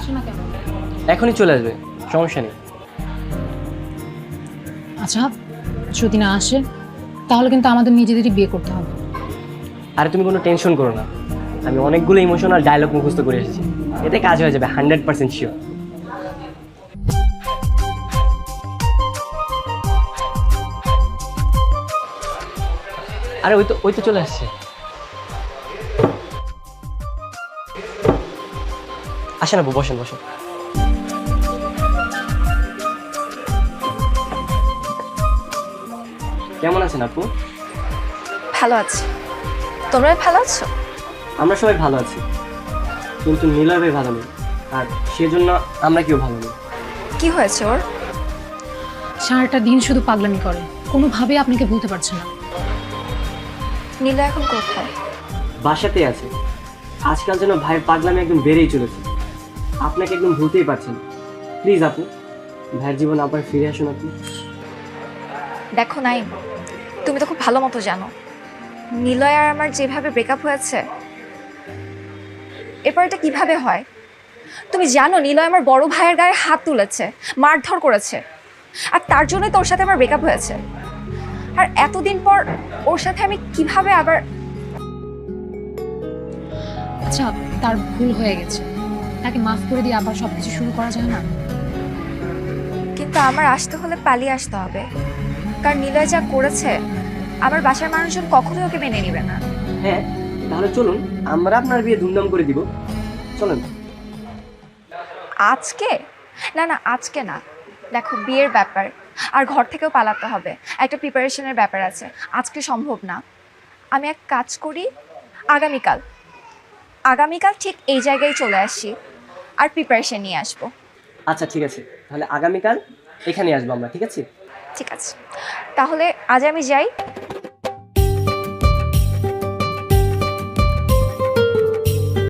আসছে না কেন? এখনই চলে আসবে, সমস্যা নেই। আচ্ছা, যদি না আসে তাহলে কিন্তু আমাদের নিজেদেরই বিয়ে করতে হবে। আরে তুমি কোনো টেনশন করো না, আমি অনেকগুলো ইমোশনাল ডায়লগ মুখস্থ করে এসেছি, এতে কাজ হয়ে যাবে 100% শিওর। আরে ওই তো চলে আসছে। আসেন আপু, বসেন বসেন। কেমন আছেন আপু? ভালো আছি। তোমরা ভালো আছো? আমরা সবাই ভালো আছি, কিন্তু নিলয় ভাই ভালো নেই, আর সেজন্য আমরা কেউ ভালো নেই। কি হয়েছে ওর? সারাটা দিন শুধু পাগলামি করে, কোনোভাবেই আপনাকে ভুলতে পারছে না। নীলা এখন কোথায়? বাসাতে আছে। আজকাল যেন ভাইয়ের পাগলামি একদম বেড়েই চলেছে, আপনাকে একদম ভুলতেই পারছেন। প্লিজ আপু, ভাইয়ের জীবন আবার ফিরে আসুন আপনি। দেখো নাই, তুমি তো খুব ভালো মতো জানো নিলয় আর আমার যেভাবে ব্রেকআপ হয়েছে, এরপর এটা কিভাবে হয়। তুমি জানো নিলয় আমার বড় ভাইয়ের গায়ে হাত তুলেছে, মারধর করেছে, আর তার জন্যই তোর সাথে আমার ব্রেকআপ হয়েছে। আর এতদিন পর ওর সাথে আমি কিভাবে আবার... আচ্ছা, তার ভুল হয়ে গেছে, তাকে মাফ করে দিয়ে আবার সবকিছু শুরু করা যায় না? কিন্তু আমার আসতে হলে পালিয়ে আসতে হবে, কারণ নিলয় যা করেছে আমার বাসার মানুষজন কখনোই ওকে মেনে নেবে না। হ্যাঁ, তাহলে চলুন আমরা আপনার বিয়ে ধুমধাম করে দিব, চলেন। আজকে? না না, আজকে না। দেখো, বিয়ের ব্যাপার, আর ঘর থেকেও পালাতে হবে, একটা প্রিপারেশনের ব্যাপার আছে, আজকে সম্ভব না। আমি এক কাজ করি, আগামীকাল আগামীকাল ঠিক এই জায়গায় চলে আসি, আর প্রিপারেশন নিয়ে আসবো। আচ্ছা ঠিক আছে, তাহলে আগামীকাল এখানে আসবো আমরা, ঠিক আছে? ঠিক আছে, তাহলে আজ আমি যাই।